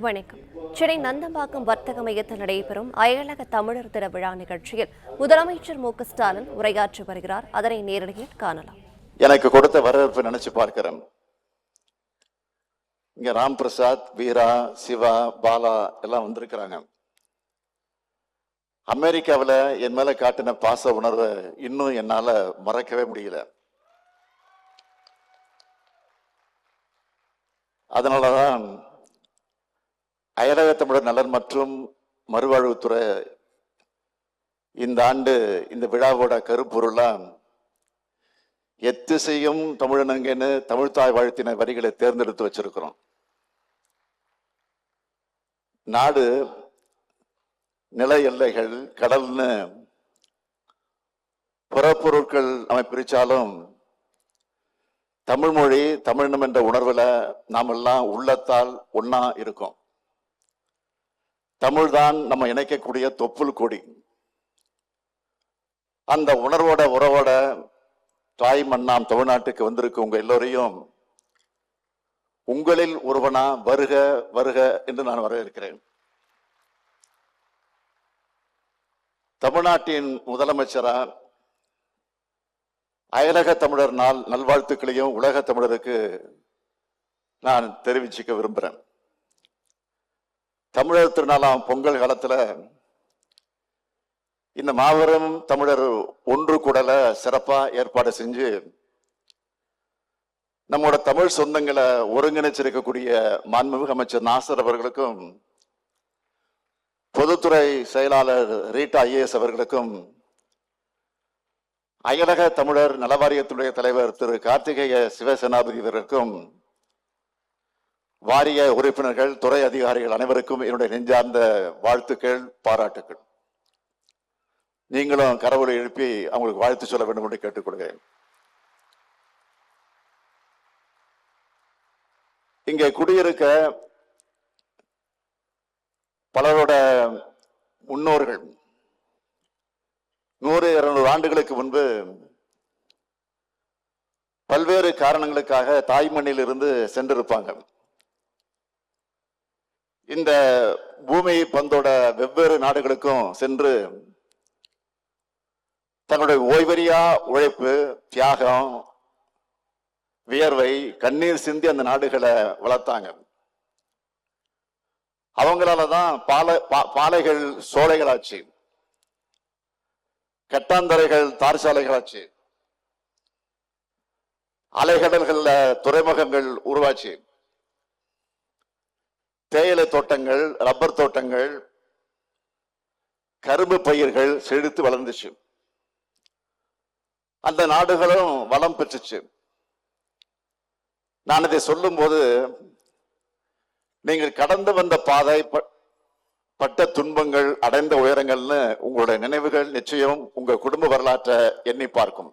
வணக்கம். சென்னை நந்தம்பாக்கம் வர்த்தக மையத்தில் நடைபெறும் அயலக தமிழர் தின விழா நிகழ்ச்சியில் முதலமைச்சர் மு.க.ஸ்டாலின் உரையாற்றி வருகிறார். அதனை நேரடியில் காணலாம். எனக்கு கொடுத்த வரவேற்பு நினைச்சு பார்க்கிறேன். இங்க ராம் பிரசாத், வீரா, சிவா, பாலா எல்லாம் வந்திருக்கிறாங்க. அமெரிக்காவில் என் மேல காட்டின பாச உணர்வை இன்னும் என்னால மறக்கவே முடியல. அதனாலதான் அயலக தமிழர் நலன் மற்றும் மறுவாழ்வுத்துறை இந்த ஆண்டு இந்த விழாவோட கருப்பொருளா எத்திசையும் தமிழனங்கன்னு தமிழ்தாய் வாழ்த்தின வரிகளை தேர்ந்தெடுத்து வச்சிருக்கிறோம். நாடு நில எல்லைகள் கடல்னு புறப்பொருட்கள் நம்ம பிரிச்சாலும் தமிழ் மொழி தமிழினம் என்ற உணர்வுல நாம் எல்லாம் உள்ளத்தால் ஒன்னா இருக்கோம். தமிழ்தான் நம்ம இணைக்கக்கூடிய தொப்புள் கொடி. அந்த உணர்வோட உறவோட தாய் மண்ணாம் தமிழ்நாட்டுக்கு வந்திருக்கு உங்க எல்லோரையும் உங்களில் ஒருவனா வருக வருக என்று நான் வரவேற்கிறேன். தமிழ்நாட்டின் முதலமைச்சரா அயலக தமிழர் நாள் நல்வாழ்த்துக்களையும் உலக தமிழருக்கு நான் தெரிவிச்சுக்க விரும்புகிறேன். தமிழர் திருநாளாம் பொங்கல் காலத்துல இந்த மாபெரும் தமிழர் ஒன்று கூடல சிறப்பா ஏற்பாடு செஞ்சு நம்மோட தமிழ் சொந்தங்களை ஒருங்கிணைச்சிருக்கக்கூடிய மாண்புமிகு அமைச்சர் நாசர் அவர்களுக்கும் பொதுத்துறை செயலாளர் ரீட்டா ஐஏஎஸ் அவர்களுக்கும் அயலக தமிழர் நலவாரியத்துடைய தலைவர் திரு கார்த்திகேய சிவசேனாபதி அவர்களுக்கும் வாரிய உறுப்பினர்கள் துறை அதிகாரிகள் அனைவருக்கும் என்னுடைய நெஞ்சார்ந்த வாழ்த்துக்கள் பாராட்டுக்கள். நீங்களும் கரவொலி எழுப்பி அவங்களுக்கு வாழ்த்து சொல்ல வேண்டும் என்று கேட்டுக்கொள்கிறேன். இங்கே குடியிருக்க பலரோட முன்னோர்கள் 100-200 ஆண்டுகளுக்கு முன்பு பல்வேறு காரணங்களுக்காக தாய்மண்ணில் இருந்து சென்றிருப்பாங்க. இந்த பூமி பந்தோட வெவ்வேறு நாடுகளுக்கும் சென்று தன்னுடைய ஓய்வறியா உழைப்பு, தியாகம், வியர்வை, கண்ணீர் சிந்தி அந்த நாடுகளை வளர்த்தாங்க. அவங்களாலதான் பாலைகள் சோலைகளாச்சு, கட்டாந்தரைகள் தார் சாலைகளாச்சு, அலைகடல்கள்ல துறைமுகங்கள் உருவாச்சு, தேயிலை தோட்டங்கள், ரப்பர் தோட்டங்கள், கரும்பு பயிர்கள் செழித்து வளர்ந்துச்சு. அந்த நாடுகளும் வளம் பெற்றுச்சு. நான் இதை சொல்லும் போது நீங்கள் கடந்து வந்த பாதை, பட்ட துன்பங்கள், அடைந்த உயரங்கள்னு உங்களுடைய நினைவுகள் நிச்சயம் உங்க குடும்ப வரலாற்றை எண்ணி பார்க்கும்.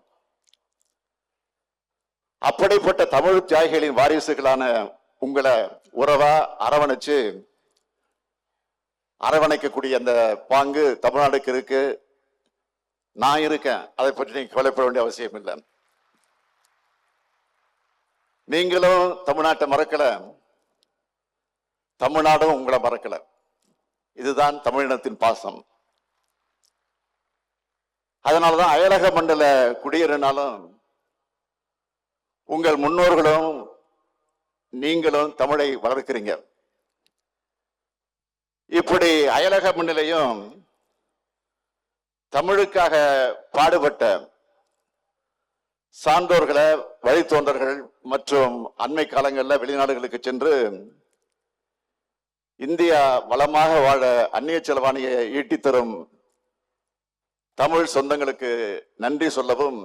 அப்படிப்பட்ட தமிழ் தியாகிகளின் வாரிசுகளான உங்களை உறவா அரவணைக்கக்கூடிய அந்த பாங்கு தமிழ்நாடுக்கு இருக்கு. நான் இருக்கேன், அதை பற்றி நீங்க கவலைப்பட வேண்டிய அவசியம் இல்லை. நீங்களும் தமிழ்நாட்டை மறக்கல, தமிழ்நாடும் உங்களை மறக்கல. இதுதான் தமிழினத்தின் பாசம். அதனாலதான் அயலக மண்டல குடியேறினாலும் உங்கள் முன்னோர்களும் நீங்களும் தமிழை வளர்க்கிறீங்க. இப்படி அயலக மண்ணிலையும் தமிழுக்காக பாடுபட்ட சான்றோர்களை, வழித்தோன்றர்கள் மற்றும் அண்மை காலங்களில் வெளிநாடுகளுக்கு சென்று இந்தியா வளமாக வாழ அந்நிய செலவாணியை ஈட்டித்தரும் தமிழ் சொந்தங்களுக்கு நன்றி சொல்லவும்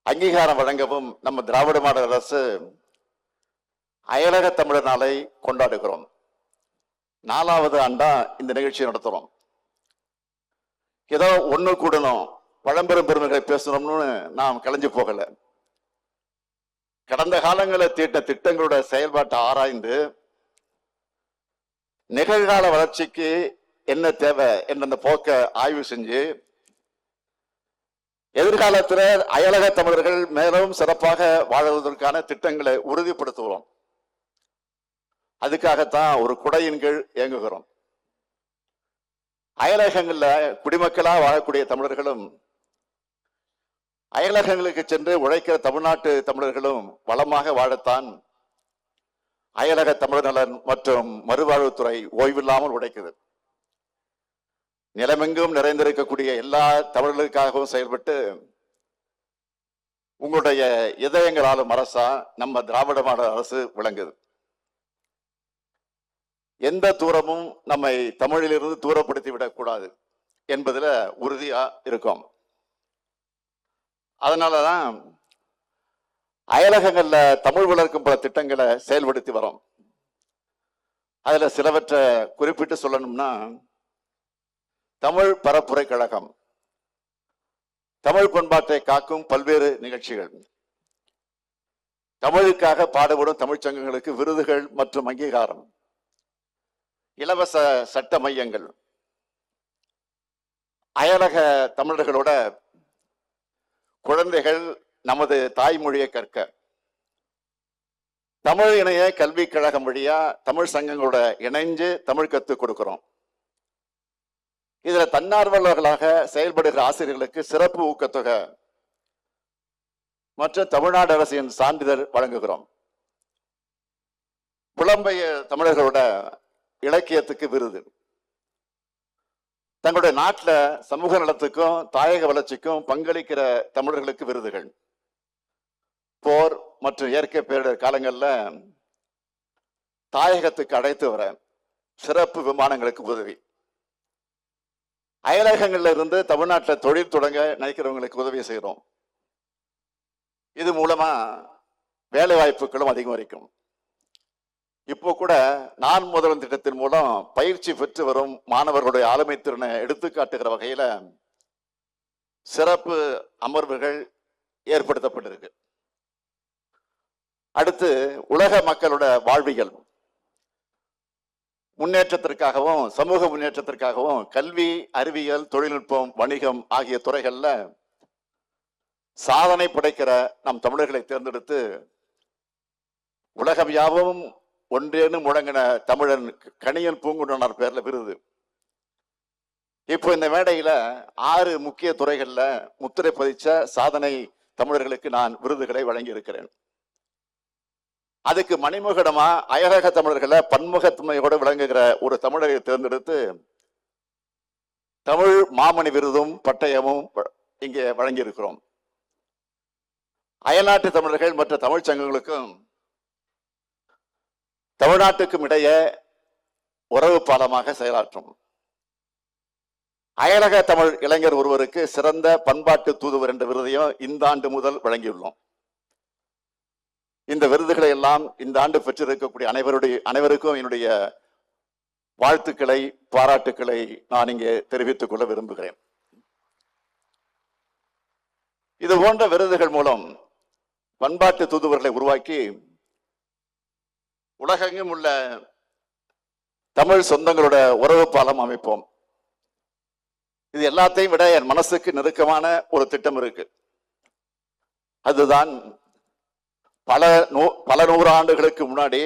அங்கீகாரம் வழங்கவும் நம்ம திராவிட மாடல் அரசு அயலக தமிழர் நாளை கொண்டாடுகிறோம். 4வது ஆண்டா இந்த நிகழ்ச்சியை நடத்துறோம். ஏதோ ஒண்ணு கூடணும், பழம்பெரும் பெருமைகளை பேசணும்னு நாம் கலைஞ்சு போகல. கடந்த காலங்களில் தீட்ட திட்டங்களோட செயல்பாட்டை ஆராய்ந்து நிகழ்கால வளர்ச்சிக்கு என்ன தேவை என்ற போக்க ஆய்வு செஞ்சு எதிர்காலத்தில் அயலக தமிழர்கள் மேலும் சிறப்பாக வாழ்வதற்கான திட்டங்களை உறுதிப்படுத்துவோம். அதுக்காகத்தான் ஒரு குடையின் கீழ் இயங்குகிறோம். அயலகங்கள்ல குடிமக்களா வாழக்கூடிய தமிழர்களும் அயலகங்களுக்கு சென்று உழைக்கிற தமிழ்நாட்டு தமிழர்களும் வளமாக வாழத்தான் அயலக தமிழர் நலன் மற்றும் மறுவாழ்வுத்துறை ஓய்வில்லாமல் உழைக்குது. நிலமெங்கும் நிறைந்திருக்கக்கூடிய எல்லா தமிழர்களுக்காகவும் செயல்பட்டு உங்களுடைய இதயங்களாலும் அரசா நம்ம திராவிட மாடல் அரசு விளங்குது. எந்த தூரமும் நம்மை தமிழிலிருந்து தூரப்படுத்தி விடக்கூடாது என்பதுல உறுதியா இருக்கும். அதனாலதான் அயலகங்கள்ல தமிழ் வளர்க்கும் பல திட்டங்களை செயல்படுத்தி வரோம். அதுல சிலவற்றை குறிப்பிட்டு சொல்லணும்னா, தமிழ் பரப்புரை கழகம், தமிழ் பண்பாட்டை காக்கும் பல்வேறு நிகழ்ச்சிகள், தமிழுக்காக பாடுபடும் தமிழ்ச்சங்கங்களுக்கு விருதுகள் மற்றும் அங்கீகாரம், இலவச சட்ட மையங்கள், அயலக தமிழர்களோட குழந்தைகள் நமது தாய்மொழியை கற்க, தமிழ் இணைய கல்விக் கழகம் வழியா தமிழ் சங்கங்களோட இணைஞ்சு தமிழ் கற்றுக் கொடுக்கிறோம். இதுல தன்னார்வலர்களாக செயல்படுகிற ஆசிரியர்களுக்கு சிறப்பு ஊக்கத்தொகை மற்றும் தமிழ்நாடு அரசின் சான்றிதழ் வழங்குகிறோம். புலம்பெயர் தமிழர்களோட இலக்கியத்துக்கு விருது, தங்களுடைய நாட்டில் சமூக நலத்துக்கும் தாயக வளர்ச்சிக்கும் பங்களிக்கிற தமிழர்களுக்கு விருதுகள், போர் மற்றும் இயற்கை பேரிடர் காலங்களில் தாயகத்துக்கு அழைத்து வர சிறப்பு விமானங்களுக்கு உதவி, அயலகங்கள்ல இருந்து தமிழ்நாட்டில் தொழில் தொடங்க நினைக்கிறவங்களுக்கு உதவி செய்கிறோம். இது மூலமா வேலை வாய்ப்புகளும் அதிகரிக்கும். இப்போ கூட நான் முதல்வன் திட்டத்தின் மூலம் பயிற்சி பெற்று வரும் மாணவர்களுடைய ஆளுமை திறனை எடுத்துக்காட்டுகிற வகையில சிறப்பு அமர்வுகள் ஏற்படுத்தப்பட்டிருக்கு. அடுத்து உலக மக்களோட வாழ்வியல் முன்னேற்றத்திற்காகவும் சமூக முன்னேற்றத்திற்காகவும் கல்வி, அறிவியல், தொழில்நுட்பம், வணிகம் ஆகிய துறைகள்ல சாதனை படைக்கிற நம் தமிழர்களை தேர்ந்தெடுத்து உலகம் யாவும் ஒன்றேன்னு முழங்கின தமிழன் கணியன் பூங்குன்றனார் பேர்ல விருது. இப்போ இந்த மேடையில 6 முக்கிய துறைகள்ல முத்திரை பதிச்ச சாதனை தமிழர்களுக்கு நான் விருதுகளை வழங்கி இருக்கிறேன். அதுக்கு மணிமுகடமா அயலக தமிழர்களை பன்முகத்தன்மையோடு விளங்குகிற ஒரு தமிழரை தேர்ந்தெடுத்து தமிழ் மாமணி விருதும் பட்டயமும் இங்கே வழங்கி இருக்கிறோம். அயல்நாட்டு தமிழர்கள் மற்ற தமிழ் சங்கங்களுக்கும் தமிழ்நாட்டுக்கும் இடையே உறவு பாலமாக செயலாற்றும். அயலக தமிழ் இளைஞர் ஒருவருக்கு சிறந்த பண்பாட்டு தூதுவர் என்ற விருதையும் இந்த ஆண்டு முதல் வழங்கியுள்ளோம். இந்த விருதுகளை எல்லாம் இந்த ஆண்டு பெற்றிருக்கக்கூடிய அனைவருக்கும் என்னுடைய வாழ்த்துக்களை, பாராட்டுக்களை நான் இங்கே தெரிவித்துக் கொள்ள விரும்புகிறேன். இது போன்ற விருதுகள் மூலம் பண்பாட்டு தூதுவர்களை உருவாக்கி உலகெங்கும் உள்ள தமிழ் சொந்தங்களோட உறவு பாலம் அமைப்போம். இது எல்லாத்தையும் விட என் மனசுக்கு நெருக்கமான ஒரு திட்டம் இருக்கு. அதுதான் பல நூறு ஆண்டுகளுக்கு முன்னாடி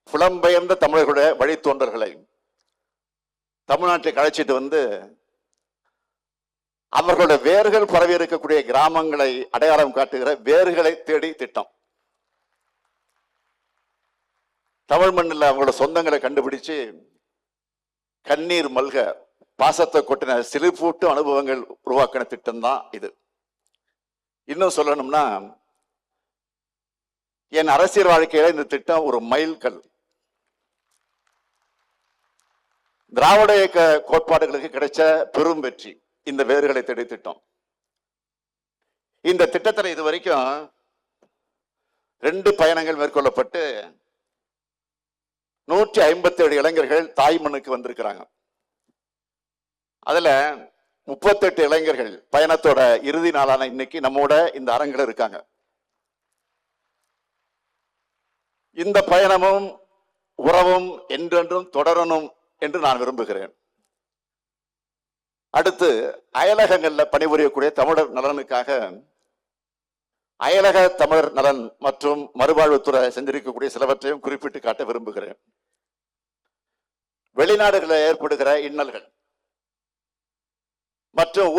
புலம்பெயர்ந்த தமிழர்களுடைய வழித்தோன்றல்களை தமிழ்நாட்டுக்கு அழைச்சிட்டு வந்து அவர்களுடைய வேர்கள் பரவி இருக்கக்கூடிய கிராமங்களை அடையாளம் காட்டுகிற வேர்களை தேடி திட்டம். தமிழ் மண்ணில் அவங்களோட சொந்தங்களை கண்டுபிடிச்சு கண்ணீர் மல்க பாசத்தை கொட்டின சிலிர்ப்பூட்டு அனுபவங்கள் உருவாக்கின திட்டம் தான் இது. இன்னும் சொல்லணும்னா, என் அரசியல் வாழ்க்கையில இந்த திட்டம் ஒரு மைல்கல். திராவிட இயக்க கோட்பாடுகளுக்கு கிடைச்ச பெரும் வெற்றி இந்த வேர்களை தேடி திட்டம். இந்த திட்டத்தில் இதுவரைக்கும் 2 பயணங்கள் மேற்கொள்ளப்பட்டு 157 இளைஞர்கள் தாய் மண்ணுக்கு வந்திருக்கிறாங்க. அதுல 38 இளைஞர்கள் பயணத்தோட இறுதி நாளான இன்னைக்கு நம்மோட இந்த அரங்கில் இருக்காங்க. இந்த பயணமும் உறவும் என்றென்றும் தொடரணும் என்று நான் விரும்புகிறேன். அடுத்து அயலகங்கள்ல பணிபுரியக்கூடிய தமிழர் நலனுக்காக அயலக தமிழர் நலன் மற்றும் மறுவாழ்வுத்துறை செஞ்சிருக்கக்கூடிய சிலவற்றையும் குறிப்பிட்டு காட்ட விரும்புகிறேன். வெளிநாடுகளில் ஏற்படுகிற இன்னல்கள் மற்றும்